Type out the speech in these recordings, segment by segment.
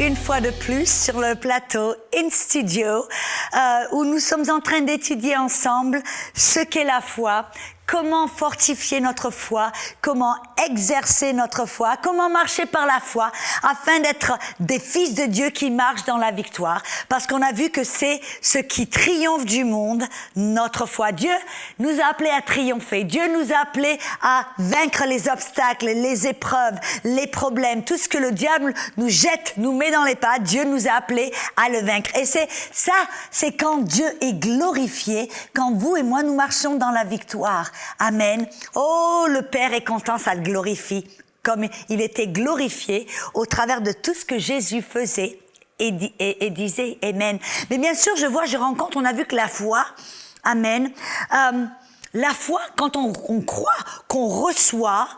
une fois de plus sur le plateau In Studio où nous sommes en train d'étudier ensemble ce qu'est la foi, comment fortifier notre foi, comment exercer notre foi, comment marcher par la foi afin d'être des fils de Dieu qui marchent dans la victoire. Parce qu'on a vu que c'est ce qui triomphe du monde, notre foi. Dieu nous a appelés à triompher. Dieu nous a appelés à vaincre les obstacles, les épreuves, les problèmes. Tout ce que le diable nous jette, nous met dans les pattes, Dieu nous a appelés à le vaincre. Et c'est quand Dieu est glorifié, quand vous et moi nous marchons dans la victoire. Amen. Oh, le Père est content, ça le glorifie. Comme il était glorifié au travers de tout ce que Jésus faisait et disait. Amen. Mais bien sûr, je rencontre, on a vu que la foi, amen, la foi, quand on croit, qu'on reçoit,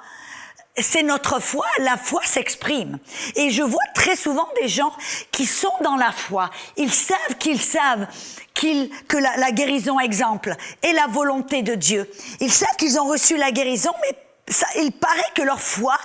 c'est notre foi, la foi s'exprime. Et je vois très souvent des gens qui sont dans la foi. Ils savent que la guérison, exemple, est la volonté de Dieu. Ils savent qu'ils ont reçu la guérison, mais il paraît que leur foi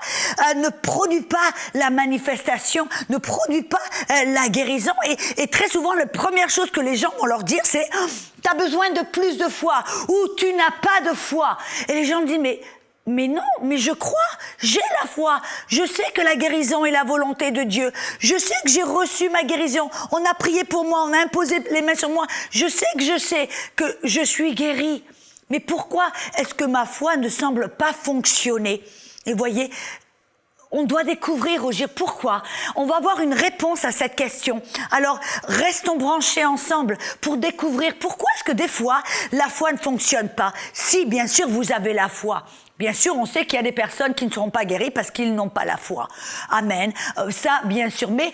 ne produit pas la manifestation, ne produit pas la guérison. Et très souvent, la première chose que les gens vont leur dire, c'est « t'as besoin de plus de foi » ou « tu n'as pas de foi ». Et les gens me disent « Mais non, mais je crois, j'ai la foi. Je sais que la guérison est la volonté de Dieu. Je sais que j'ai reçu ma guérison. On a prié pour moi, on a imposé les mains sur moi. Je sais que je suis guéri. Mais pourquoi est-ce que ma foi ne semble pas fonctionner? Et voyez, on doit découvrir, Roger, pourquoi. On va avoir une réponse à cette question. Alors, restons branchés ensemble pour découvrir pourquoi est-ce que des fois, la foi ne fonctionne pas. Si, bien sûr, vous avez la foi. Bien sûr, on sait qu'il y a des personnes qui ne seront pas guéries parce qu'ils n'ont pas la foi. Amen. Ça, bien sûr. Mais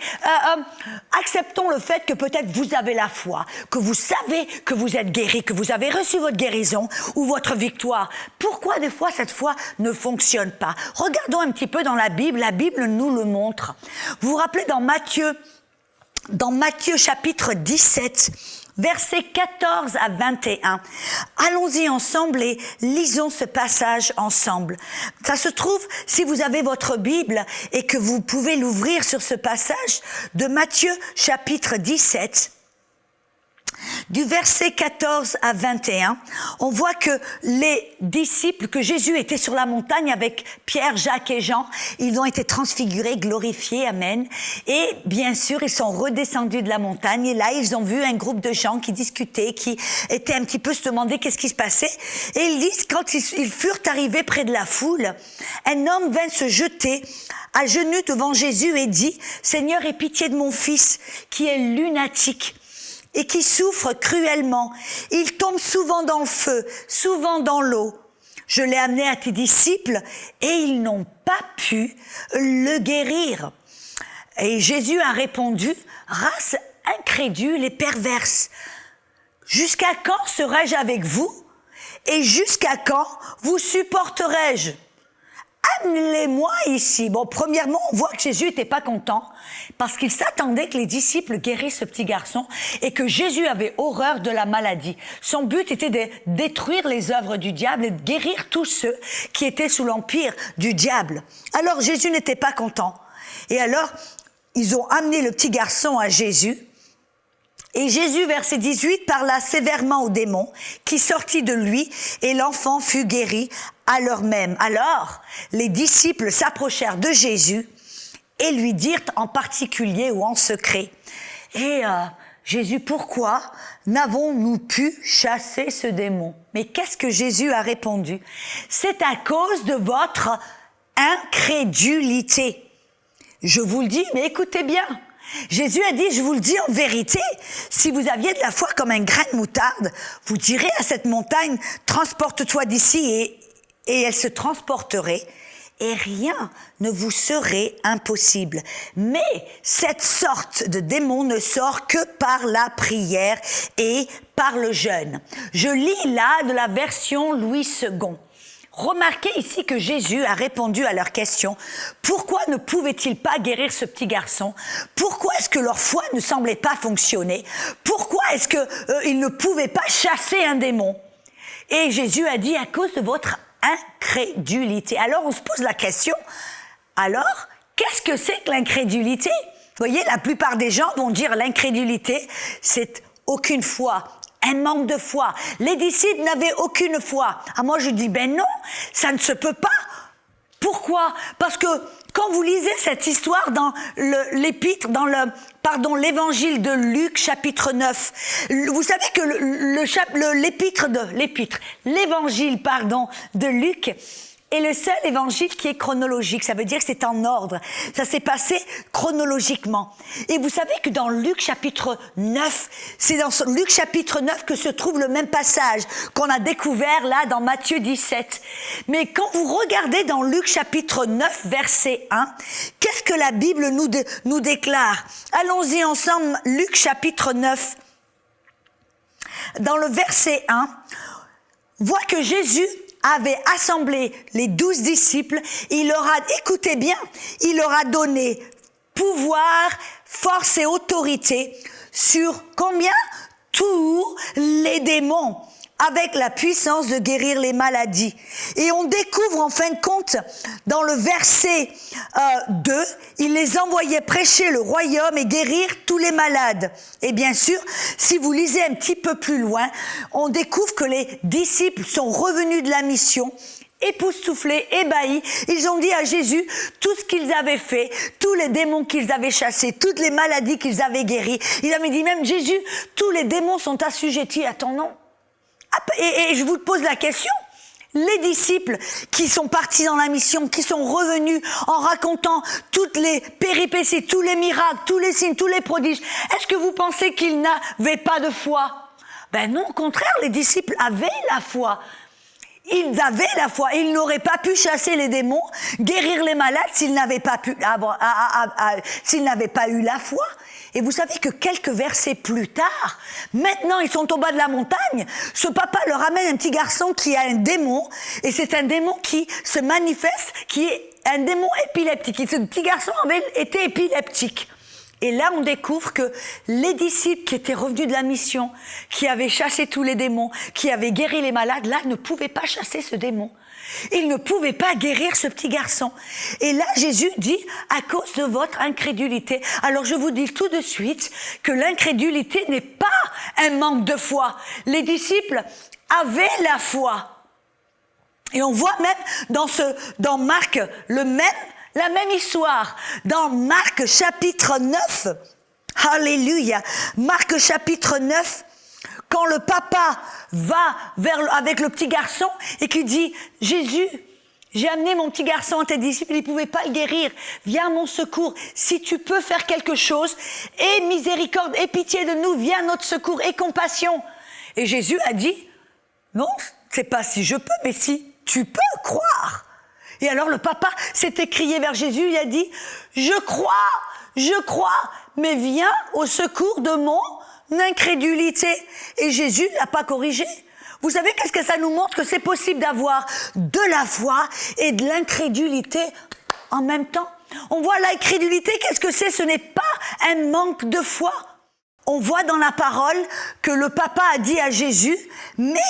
acceptons le fait que peut-être vous avez la foi, que vous savez que vous êtes guéri, que vous avez reçu votre guérison ou votre victoire. Pourquoi des fois cette foi ne fonctionne pas? Regardons un petit peu dans la Bible nous le montre. Vous vous rappelez dans Matthieu chapitre 17, versets 14 à 21. Allons-y ensemble et lisons ce passage ensemble. Ça se trouve, si vous avez votre Bible et que vous pouvez l'ouvrir sur ce passage de Matthieu chapitre 17, du verset 14 à 21, on voit que les disciples, que Jésus était sur la montagne avec Pierre, Jacques et Jean, ils ont été transfigurés, glorifiés, amen. Et bien sûr, ils sont redescendus de la montagne et là, ils ont vu un groupe de gens qui discutaient, qui étaient un petit peu se demander qu'est-ce qui se passait. Et ils disent, quand ils furent arrivés près de la foule, un homme vint se jeter à genoux devant Jésus et dit, « Seigneur, aie pitié de mon fils qui est lunatique. » et qui souffre cruellement. Il tombe souvent dans le feu, souvent dans l'eau. Je l'ai amené à tes disciples et ils n'ont pas pu le guérir. Et Jésus a répondu, race incrédule et perverse, jusqu'à quand serai-je avec vous et jusqu'à quand vous supporterai-je? Amenez-les-moi ici. Bon, premièrement, on voit que Jésus n'était pas content parce qu'il s'attendait que les disciples guérissent ce petit garçon et que Jésus avait horreur de la maladie. Son but était de détruire les œuvres du diable et de guérir tous ceux qui étaient sous l'empire du diable. Alors, Jésus n'était pas content. Et alors, ils ont amené le petit garçon à Jésus. Et Jésus, verset 18, parla sévèrement au démon qui sortit de lui et l'enfant fut guéri à l'heure même. Alors, les disciples s'approchèrent de Jésus et lui dirent en particulier ou en secret, « Et Jésus, pourquoi n'avons-nous pu chasser ce démon ?» Mais qu'est-ce que Jésus a répondu? « C'est à cause de votre incrédulité. » Je vous le dis, mais écoutez bien. Jésus a dit, je vous le dis en vérité, si vous aviez de la foi comme un grain de moutarde, vous direz à cette montagne, transporte-toi d'ici et elle se transporterait et rien ne vous serait impossible. Mais cette sorte de démon ne sort que par la prière et par le jeûne. Je lis là de la version Louis II. Remarquez ici que Jésus a répondu à leur question. Pourquoi ne pouvait-il pas guérir ce petit garçon? Pourquoi est-ce que leur foi ne semblait pas fonctionner? Pourquoi est-ce qu'ils ne pouvaient pas chasser un démon? Et Jésus a dit, à cause de votre incrédulité. Alors on se pose la question, alors qu'est-ce que c'est que l'incrédulité? voyez, la plupart des gens vont dire l'incrédulité, c'est aucune foi, un manque de foi. Les disciples n'avaient aucune foi. Ah, moi je dis, ben non, ça ne se peut pas. Pourquoi? Parce que quand vous lisez cette histoire dans l'évangile de Luc, chapitre 9, vous savez que l'évangile de Luc est le seul évangile qui est chronologique. Ça veut dire que c'est en ordre. Ça s'est passé chronologiquement. Et vous savez que dans Luc chapitre 9, c'est dans Luc chapitre 9 que se trouve le même passage qu'on a découvert là dans Matthieu 17. Mais quand vous regardez dans Luc chapitre 9, verset 1, qu'est-ce que la Bible nous déclare? Allons-y ensemble, Luc chapitre 9. Dans le verset 1, voit que Jésus avait assemblé les 12 disciples, il leur a, écoutez bien, il leur a donné pouvoir, force et autorité sur combien? Tous les démons, avec la puissance de guérir les maladies. Et on découvre en fin de compte, dans le verset 2, il les envoyait prêcher le royaume et guérir tous les malades. Et bien sûr, si vous lisez un petit peu plus loin, on découvre que les disciples sont revenus de la mission, époustouflés, ébahis. Ils ont dit à Jésus tout ce qu'ils avaient fait, tous les démons qu'ils avaient chassés, toutes les maladies qu'ils avaient guéries. Ils avaient dit même, Jésus, tous les démons sont assujettis à ton nom. Et je vous pose la question, les disciples qui sont partis dans la mission, qui sont revenus en racontant toutes les péripéties, tous les miracles, tous les signes, tous les prodiges, est-ce que vous pensez qu'ils n'avaient pas de foi? Ben non, au contraire, les disciples avaient la foi. Ils avaient la foi. Ils n'auraient pas pu chasser les démons, guérir les malades s'ils n'avaient pas eu la foi. Et vous savez que quelques versets plus tard, maintenant ils sont au bas de la montagne, ce papa leur amène un petit garçon qui a un démon, et c'est un démon qui se manifeste, qui est un démon épileptique. Et ce petit garçon avait été épileptique. Et là, on découvre que les disciples qui étaient revenus de la mission, qui avaient chassé tous les démons, qui avaient guéri les malades, là, ne pouvaient pas chasser ce démon. Ils ne pouvaient pas guérir ce petit garçon. Et là, Jésus dit, à cause de votre incrédulité. Alors, je vous dis tout de suite que l'incrédulité n'est pas un manque de foi. Les disciples avaient la foi. Et on voit même dans Marc la même histoire. Dans Marc chapitre 9, alléluia, Marc chapitre 9, quand le papa va avec le petit garçon et qui dit, Jésus, j'ai amené mon petit garçon à tes disciples, ils ne pouvaient pas le guérir. Viens à mon secours. Si tu peux faire quelque chose, aie miséricorde, aie pitié de nous, viens à notre secours, aie compassion. Et Jésus a dit, non, c'est pas si je peux, mais si tu peux croire. Et alors le papa s'est écrié vers Jésus, il a dit, je crois, mais viens au secours de mon incrédulité. Et Jésus ne l'a pas corrigé. Vous savez qu'est-ce que ça nous montre? Que c'est possible d'avoir de la foi et de l'incrédulité en même temps. On voit l'incrédulité, qu'est-ce que c'est? Ce n'est pas un manque de foi. On voit dans la parole que le papa a dit à Jésus, mais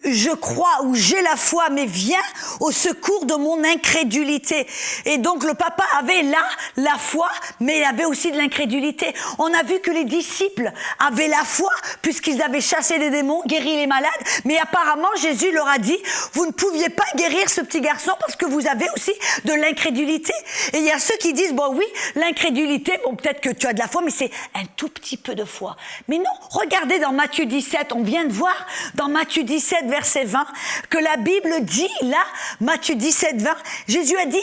je crois ou j'ai la foi, mais viens au secours de mon incrédulité. Et donc le papa avait là la foi, mais il avait aussi de l'incrédulité. On a vu que les disciples avaient la foi puisqu'ils avaient chassé les démons, guéri les malades, mais apparemment Jésus leur a dit, vous ne pouviez pas guérir ce petit garçon parce que vous avez aussi de l'incrédulité. Et il y a ceux qui disent, bon oui, l'incrédulité, bon peut-être que tu as de la foi, mais c'est un tout petit peu de foi. Mais non, regardez dans Matthieu 17, on vient de voir dans Matthieu 17, verset 20, que la Bible dit, là, Matthieu 17, 20, Jésus a dit,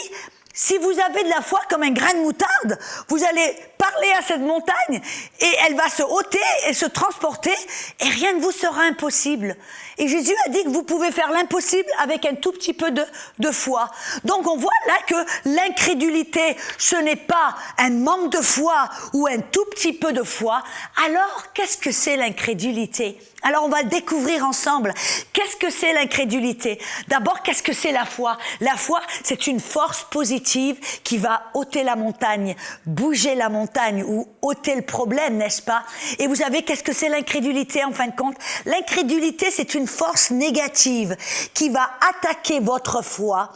si vous avez de la foi comme un grain de moutarde, vous allez parler à cette montagne et elle va se ôter et se transporter et rien ne vous sera impossible. Et Jésus a dit que vous pouvez faire l'impossible avec un tout petit peu de foi. Donc on voit là que l'incrédulité, ce n'est pas un manque de foi ou un tout petit peu de foi. Alors, qu'est-ce que c'est l'incrédulité? Alors on va le découvrir ensemble. Qu'est-ce que c'est l'incrédulité? D'abord, qu'est-ce que c'est la foi? La foi, c'est une force positive qui va ôter la montagne, bouger la montagne ou ôter le problème, n'est-ce pas? Et vous savez, qu'est-ce que c'est l'incrédulité en fin de compte? L'incrédulité, c'est une force négative qui va attaquer votre foi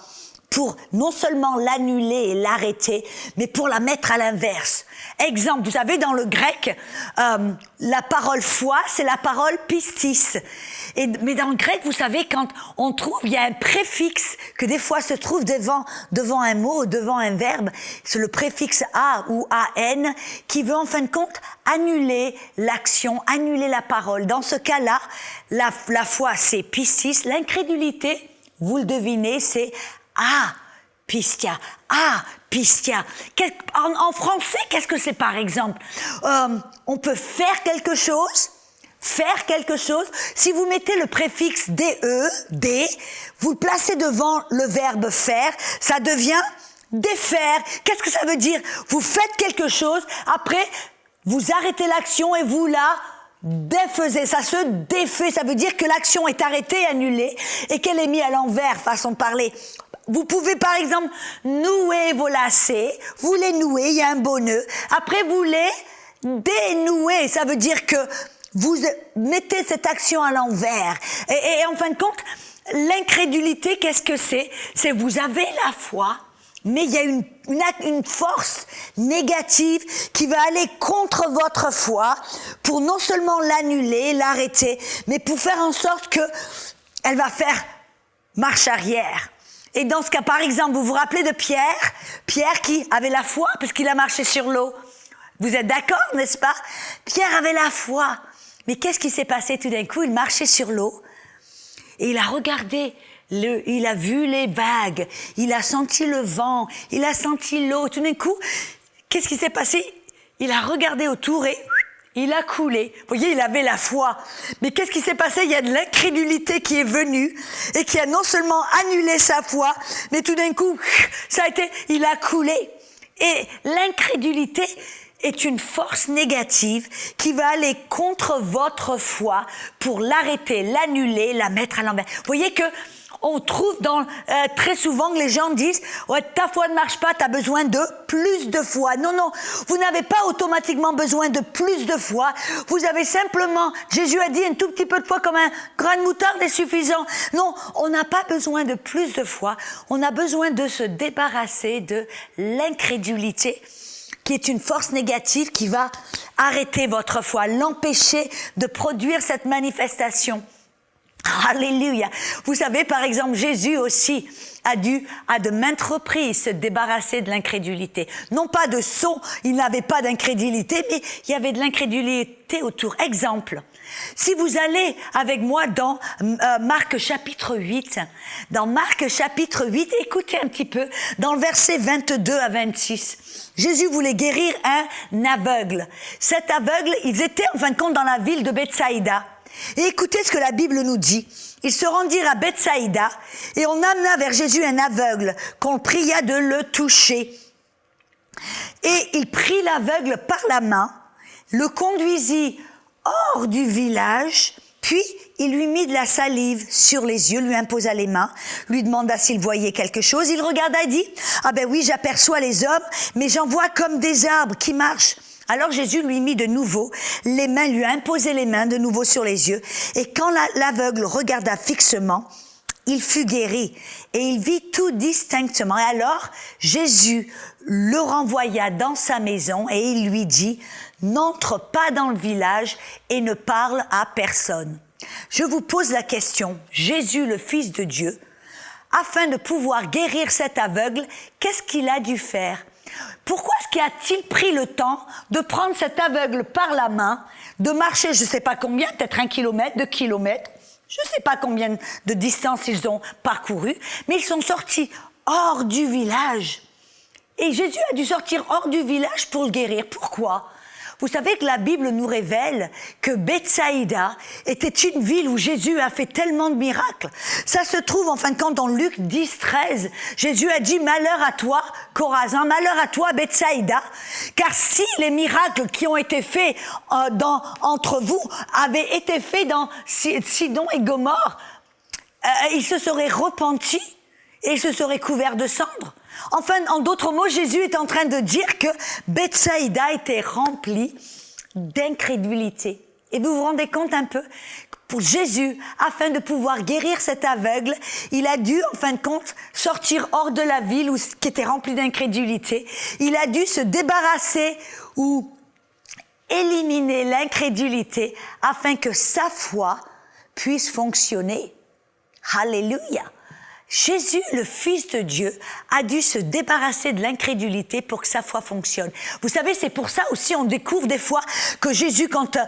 pour non seulement l'annuler et l'arrêter, mais pour la mettre à l'inverse. Exemple, vous savez, dans le grec, la parole foi, c'est la parole pistis. Mais dans le grec, vous savez, quand on trouve, il y a un préfixe que des fois se trouve devant un mot, devant un verbe. C'est le préfixe a ou an qui veut en fin de compte annuler l'action, annuler la parole. Dans ce cas-là, la foi, c'est pistis. L'incrédulité, vous le devinez, c'est pistia. Pistia. En français, qu'est-ce que c'est par exemple? On peut faire quelque chose. Si vous mettez le préfixe de, vous le placez devant le verbe faire, ça devient défaire. Qu'est-ce que ça veut dire? Vous faites quelque chose, après, vous arrêtez l'action et vous la défaisez. Ça se défait. Ça veut dire que l'action est arrêtée, annulée, et qu'elle est mise à l'envers, façon de parler. Vous pouvez, par exemple, nouer vos lacets. Vous les nouez, il y a un beau nœud. Après, vous les dénouez. Ça veut dire que vous mettez cette action à l'envers. Et en fin de compte, l'incrédulité, qu'est-ce que c'est? C'est vous avez la foi, mais il y a une force négative qui va aller contre votre foi pour non seulement l'annuler, l'arrêter, mais pour faire en sorte que elle va faire marche arrière. Et dans ce cas, par exemple, vous vous rappelez de Pierre qui avait la foi parce qu'il a marché sur l'eau. Vous êtes d'accord, n'est-ce pas? Pierre avait la foi. Mais qu'est-ce qui s'est passé tout d'un coup? Il marchait sur l'eau et il a regardé, il a vu les vagues, il a senti le vent, il a senti l'eau. Tout d'un coup, qu'est-ce qui s'est passé? Il a regardé autour et il a coulé. Vous voyez, il avait la foi. Mais qu'est-ce qui s'est passé? Il y a de l'incrédulité qui est venue et qui a non seulement annulé sa foi, mais tout d'un coup, il a coulé. Et l'incrédulité est une force négative qui va aller contre votre foi pour l'arrêter, l'annuler, la mettre à l'envers. Vous voyez que on trouve très souvent que les gens disent « Ouais, ta foi ne marche pas, tu as besoin de plus de foi. » Non, vous n'avez pas automatiquement besoin de plus de foi. Vous avez simplement, Jésus a dit un tout petit peu de foi comme un grain de moutarde est suffisant. Non, on n'a pas besoin de plus de foi. On a besoin de se débarrasser de l'incrédulité qui est une force négative qui va arrêter votre foi, l'empêcher de produire cette manifestation. Alléluia. Vous savez, par exemple, Jésus aussi a dû, à de maintes reprises, se débarrasser de l'incrédulité. Non pas de son, il n'avait pas d'incrédulité, mais il y avait de l'incrédulité autour. Exemple, si vous allez avec moi dans Marc chapitre 8, écoutez un petit peu, dans le verset 22 à 26, Jésus voulait guérir un aveugle. Cet aveugle, ils étaient en fin de compte dans la ville de Bethsaïda. Et écoutez ce que la Bible nous dit. Ils se rendirent à Bethsaïda et on amena vers Jésus un aveugle qu'on pria de le toucher. Et il prit l'aveugle par la main, le conduisit hors du village, puis il lui mit de la salive sur les yeux, lui imposa les mains, lui demanda s'il voyait quelque chose. Il regarda et dit « Ah ben oui, j'aperçois les hommes, mais j'en vois comme des arbres qui marchent. » Alors Jésus lui mit de nouveau les mains, lui a imposé les mains de nouveau sur les yeux. Et quand l'aveugle regarda fixement, il fut guéri et il vit tout distinctement. Et alors Jésus le renvoya dans sa maison et il lui dit « N'entre pas dans le village et ne parle à personne. » Je vous pose la question, Jésus le Fils de Dieu, afin de pouvoir guérir cet aveugle, qu'est-ce qu'il a dû faire ? Pourquoi a-t-il pris le temps de prendre cet aveugle par la main, de marcher je ne sais pas combien, peut-être 1 kilomètre, 2 kilomètres, je ne sais pas combien de distance ils ont parcouru, mais ils sont sortis hors du village. Et Jésus a dû sortir hors du village pour le guérir. Pourquoi ? Vous savez que la Bible nous révèle que Bethsaïda était une ville où Jésus a fait tellement de miracles. Ça se trouve en fin de compte dans Luc 10, 13. Jésus a dit « Malheur à toi, Chorazin, malheur à toi, Bethsaïda, car si les miracles qui ont été faits entre vous avaient été faits dans Sidon et Gomorrhe, ils se seraient repentis et ils se seraient couverts de cendres. » Enfin, en d'autres mots, Jésus est en train de dire que Bethsaïda était remplie d'incrédulité. Et vous vous rendez compte un peu, pour Jésus, afin de pouvoir guérir cet aveugle, il a dû, en fin de compte, sortir hors de la ville qui était remplie d'incrédulité. Il a dû se débarrasser ou éliminer l'incrédulité afin que sa foi puisse fonctionner. Alléluia! Jésus, le Fils de Dieu, a dû se débarrasser de l'incrédulité pour que sa foi fonctionne. Vous savez, c'est pour ça aussi on découvre des fois que Jésus, quand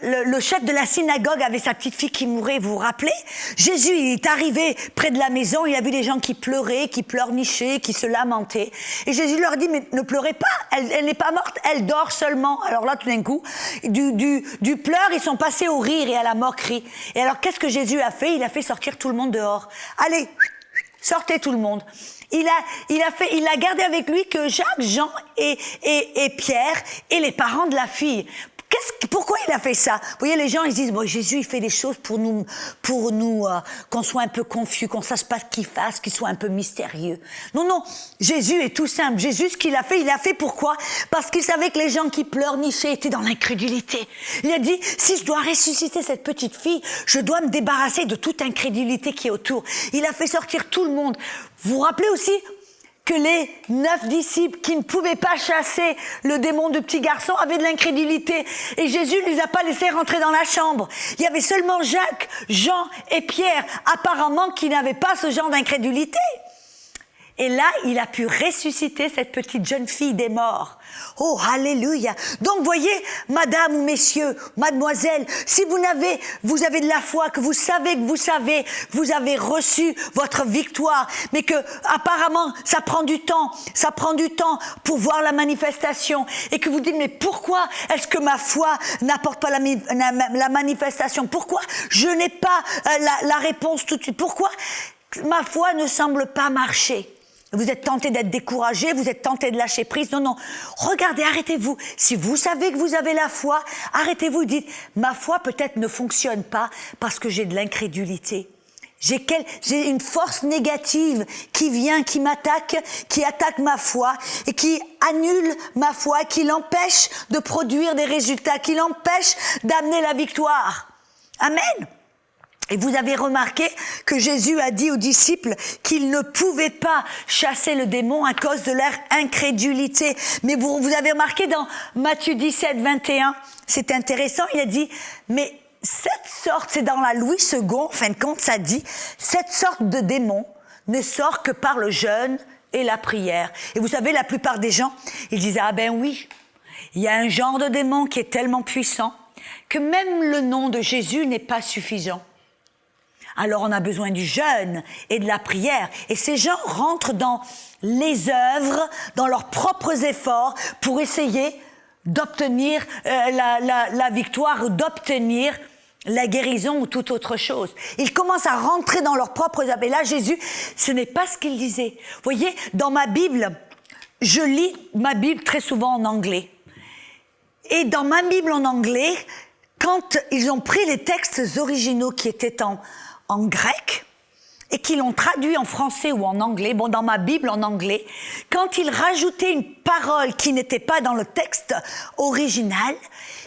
le chef de la synagogue avait sa petite fille qui mourait, vous vous rappelez? Jésus, il est arrivé près de la maison, il a vu des gens qui pleuraient, qui pleurnichaient, qui se lamentaient. Et Jésus leur dit, mais ne pleurez pas, elle n'est pas morte, elle dort seulement. Alors là, tout d'un coup, du pleur, ils sont passés au rire et à la moquerie. Et alors, qu'est-ce que Jésus a fait? Il a fait sortir tout le monde dehors. Allez, sortez tout le monde. Il a gardé avec lui que Jacques, Jean et Pierre et les parents de la fille. Pourquoi il a fait ça? Vous voyez, les gens, ils disent, bon, Jésus, il fait des choses pour nous, qu'on soit un peu confus, qu'on sache pas ce qu'il fasse, qu'il soit un peu mystérieux. Non, Jésus est tout simple. Jésus, ce qu'il a fait pourquoi? Parce qu'il savait que les gens qui pleurnichaient étaient dans l'incrédulité. Il a dit, si je dois ressusciter cette petite fille, je dois me débarrasser de toute incrédulité qui est autour. Il a fait sortir tout le monde. Vous vous rappelez aussi que les 9 disciples qui ne pouvaient pas chasser le démon de petit garçon avaient de l'incrédulité. Et Jésus ne les a pas laissés rentrer dans la chambre. Il y avait seulement Jacques, Jean et Pierre, apparemment, qui n'avaient pas ce genre d'incrédulité. Et là, il a pu ressusciter cette petite jeune fille des morts. Oh, alléluia! Donc, voyez, madame ou messieurs, mademoiselle, si vous avez de la foi, que vous avez reçu votre victoire, mais que, apparemment, ça prend du temps pour voir la manifestation, et que vous dites, mais pourquoi est-ce que ma foi n'apporte pas la manifestation? Pourquoi je n'ai pas la réponse tout de suite? Pourquoi ma foi ne semble pas marcher? Vous êtes tenté d'être découragé, vous êtes tenté de lâcher prise. Non, regardez, arrêtez-vous. Si vous savez que vous avez la foi, arrêtez-vous et dites, ma foi peut-être ne fonctionne pas parce que j'ai de l'incrédulité. J'ai une force négative qui vient, qui m'attaque, qui attaque ma foi et qui annule ma foi, qui l'empêche de produire des résultats, qui l'empêche d'amener la victoire. Amen. Et vous avez remarqué que Jésus a dit aux disciples qu'ils ne pouvaient pas chasser le démon à cause de leur incrédulité. Mais vous avez remarqué dans Matthieu 17, 21, c'est intéressant, il a dit, mais cette sorte, c'est dans la Louis II, en fin de compte, ça dit, cette sorte de démon ne sort que par le jeûne et la prière. Et vous savez, la plupart des gens, ils disent, ah ben oui, il y a un genre de démon qui est tellement puissant que même le nom de Jésus n'est pas suffisant. Alors on a besoin du jeûne et de la prière. Et ces gens rentrent dans les œuvres, dans leurs propres efforts pour essayer d'obtenir la victoire ou d'obtenir la guérison ou toute autre chose. Ils commencent à rentrer dans leurs propres œuvres. Et là, Jésus, ce n'est pas ce qu'il disait. Vous voyez, dans ma Bible, je lis ma Bible très souvent en anglais. Et dans ma Bible en anglais, quand ils ont pris les textes originaux qui étaient en grec et qui l'ont traduit en français ou en anglais, bon, dans ma Bible en anglais, quand ils rajoutaient une parole qui n'était pas dans le texte original,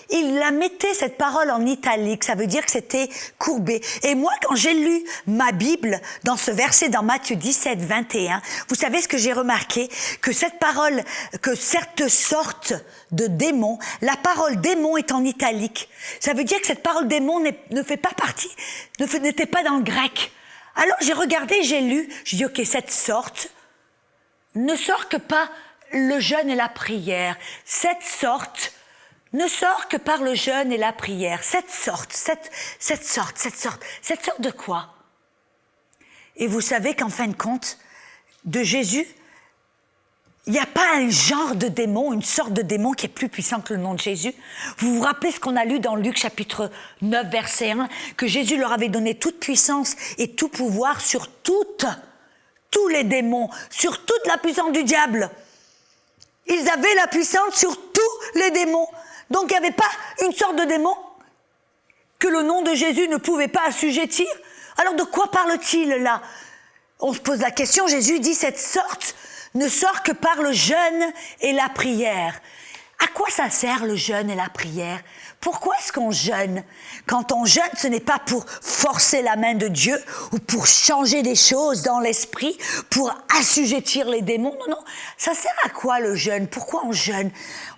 ils la mettaient, cette parole, en italique. Ça veut dire que c'était courbé. Et moi, quand j'ai lu ma Bible dans ce verset dans Matthieu 17, 21, vous savez ce que j'ai remarqué? Que cette parole, que cette sorte de démon, la parole démon est en italique. Ça veut dire que cette parole démon ne fait pas partie, n'était pas dans le grec. Alors j'ai regardé, j'ai lu, j'ai dit ok, cette sorte ne sort que par le jeûne et la prière. Cette sorte ne sort que par le jeûne et la prière. Cette sorte de quoi? Et vous savez qu'en fin de compte, de Jésus, il n'y a pas un genre de démon, une sorte de démon qui est plus puissant que le nom de Jésus. Vous vous rappelez ce qu'on a lu dans Luc chapitre 9, verset 1, que Jésus leur avait donné toute puissance et tout pouvoir sur tous les démons, sur toute la puissance du diable. Ils avaient la puissance sur tous les démons. Donc il n'y avait pas une sorte de démon que le nom de Jésus ne pouvait pas assujettir. Alors de quoi parle-t-il là? On se pose la question, Jésus dit cette sorte ne sort que par le jeûne et la prière. À quoi ça sert le jeûne et la prière? Pourquoi est-ce qu'on jeûne? Quand on jeûne, ce n'est pas pour forcer la main de Dieu ou pour changer des choses dans l'esprit, pour assujettir les démons. Non, non. Ça sert à quoi le jeûne? Pourquoi on jeûne?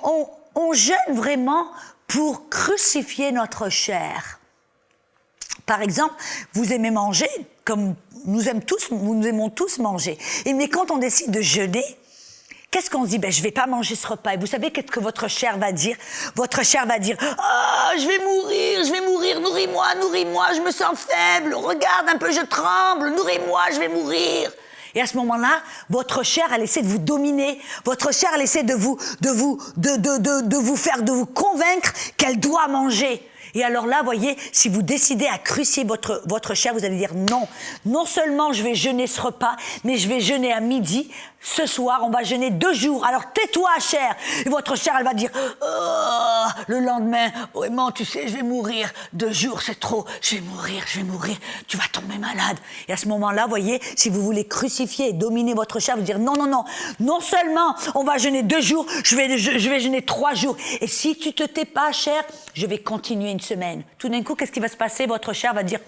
On jeûne vraiment pour crucifier notre chair. Par exemple, vous aimez manger, comme nous aimons tous manger. Mais quand on décide de jeûner, qu'est-ce qu'on se dit? Je vais pas manger ce repas. Et vous savez qu'est-ce que votre chair va dire? Votre chair va dire, je vais mourir, nourris-moi, je me sens faible, regarde un peu, je tremble, nourris-moi, je vais mourir. Et à ce moment-là, votre chair, elle essaie de vous dominer. Votre chair, elle essaie de vous convaincre qu'elle doit manger. Et alors là, voyez, si vous décidez à crucifier votre chair, vous allez dire non. Non seulement je vais jeûner ce repas, mais je vais jeûner à midi. Ce soir, on va jeûner 2 jours. Alors tais-toi, chair. Et votre chair, elle va dire, le lendemain, vraiment, tu sais, je vais mourir. 2 jours, c'est trop. Je vais mourir. Tu vas tomber malade. Et à ce moment-là, voyez, si vous voulez crucifier et dominer votre chair, vous dire non. Non seulement on va jeûner 2 jours, je vais jeûner 3 jours. Et si tu te tais pas, chair, je vais continuer une semaine. Tout d'un coup, qu'est-ce qui va se passer? Votre chair va dire,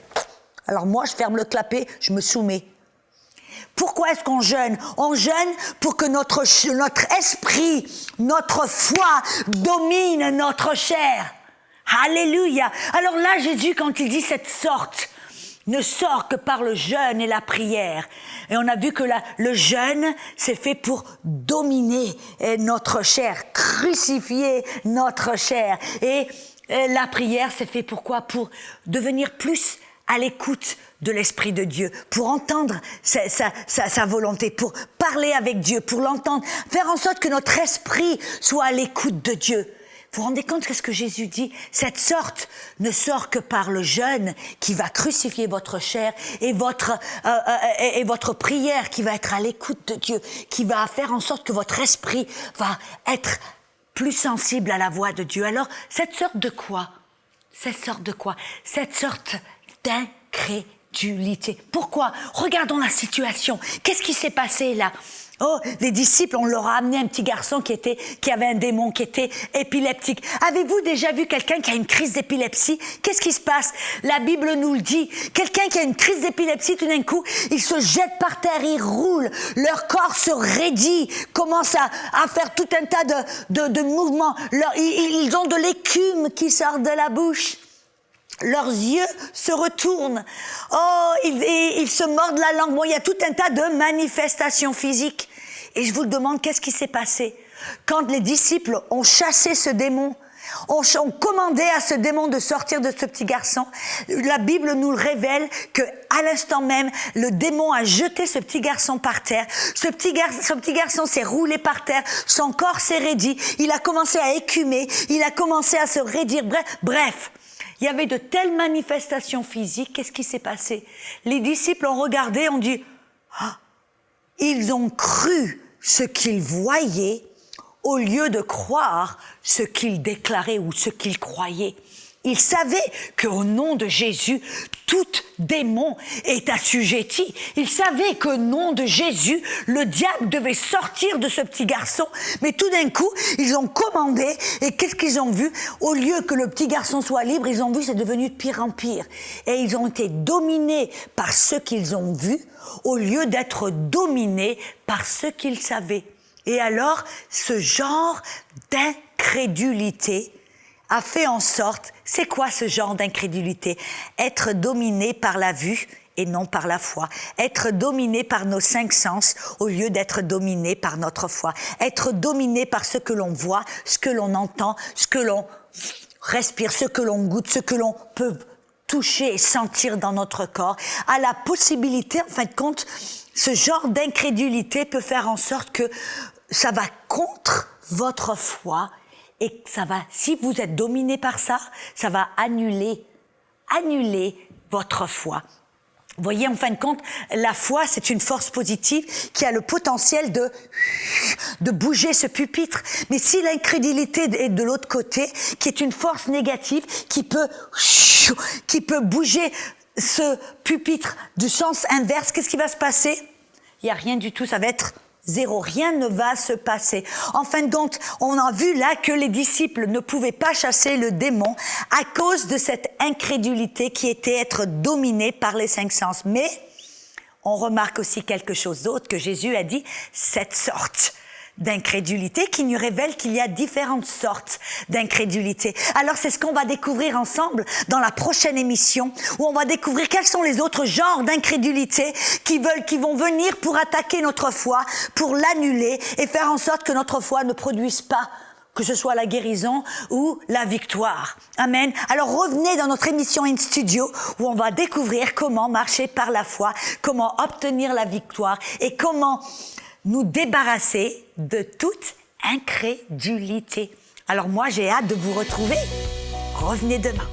alors moi, je ferme le clapet, je me soumets. Pourquoi est-ce qu'on jeûne? On jeûne pour que notre esprit, notre foi domine notre chair. Alléluia. Alors là, Jésus, quand il dit cette sorte, ne sort que par le jeûne et la prière. Et on a vu que le jeûne, c'est fait pour dominer notre chair, crucifier notre chair. Et la prière, c'est fait pourquoi? Pour devenir plus à l'écoute de l'Esprit de Dieu, pour entendre sa volonté, pour parler avec Dieu, pour l'entendre, faire en sorte que notre esprit soit à l'écoute de Dieu. Vous vous rendez compte de ce que Jésus dit? Cette sorte ne sort que par le jeûne qui va crucifier votre chair et votre prière qui va être à l'écoute de Dieu, qui va faire en sorte que votre esprit va être plus sensible à la voix de Dieu. Alors, cette sorte de quoi? Cette sorte d'incrédulité. Pourquoi? Regardons la situation. Qu'est-ce qui s'est passé là? Les disciples, on leur a amené un petit garçon qui avait un démon, qui était épileptique. Avez-vous déjà vu quelqu'un qui a une crise d'épilepsie? Qu'est-ce qui se passe? La Bible nous le dit. Quelqu'un qui a une crise d'épilepsie, tout d'un coup, ils se jettent par terre, ils roulent, leur corps se raidit, commence à faire tout un tas de mouvements. Ils ont de l'écume qui sort de la bouche. Leurs yeux se retournent. Ils se mordent la langue. Bon, il y a tout un tas de manifestations physiques. Et je vous le demande, qu'est-ce qui s'est passé? Quand les disciples ont chassé ce démon, ont commandé à ce démon de sortir de ce petit garçon, la Bible nous le révèle qu'à l'instant même, le démon a jeté ce petit garçon par terre. Ce petit garçon s'est roulé par terre, son corps s'est raidi, il a commencé à écumer, il a commencé à se raidir. Bref. Il y avait de telles manifestations physiques. Qu'est-ce qui s'est passé? Les disciples ont regardé, ont dit, ils ont cru ce qu'ils voyaient au lieu de croire ce qu'ils déclaraient ou ce qu'ils croyaient. Ils savaient qu'au nom de Jésus, tout démon est assujetti. Ils savaient qu'au nom de Jésus, le diable devait sortir de ce petit garçon. Mais tout d'un coup, ils ont commandé. Et qu'est-ce qu'ils ont vu? Au lieu que le petit garçon soit libre, ils ont vu c'est devenu de pire en pire. Et ils ont été dominés par ce qu'ils ont vu, au lieu d'être dominés par ce qu'ils savaient. Et alors, ce genre d'incrédulité a fait en sorte, c'est quoi ce genre d'incrédulité? Être dominé par la vue et non par la foi. Être dominé par nos 5 sens au lieu d'être dominé par notre foi. Être dominé par ce que l'on voit, ce que l'on entend, ce que l'on respire, ce que l'on goûte, ce que l'on peut toucher et sentir dans notre corps. À la possibilité, en fin de compte, ce genre d'incrédulité peut faire en sorte que ça va contre votre foi. Et ça va, si vous êtes dominé par ça, ça va annuler votre foi. Vous voyez, en fin de compte, la foi, c'est une force positive qui a le potentiel de bouger ce pupitre. Mais si l'incrédulité est de l'autre côté, qui est une force négative, qui peut bouger ce pupitre du sens inverse, qu'est-ce qui va se passer? Il n'y a rien du tout, ça va être Zéro, rien ne va se passer. En fin de compte, on a vu là que les disciples ne pouvaient pas chasser le démon à cause de cette incrédulité qui était être dominée par les cinq sens. Mais on remarque aussi quelque chose d'autre que Jésus a dit, cette sorte d'incrédulité qui nous révèle qu'il y a différentes sortes d'incrédulité. Alors c'est ce qu'on va découvrir ensemble dans la prochaine émission où on va découvrir quels sont les autres genres d'incrédulité qui vont venir pour attaquer notre foi, pour l'annuler et faire en sorte que notre foi ne produise pas que ce soit la guérison ou la victoire. Amen. Alors revenez dans notre émission In Studio où on va découvrir comment marcher par la foi, comment obtenir la victoire et comment nous débarrasser de toute incrédulité. Alors moi, j'ai hâte de vous retrouver. Revenez demain.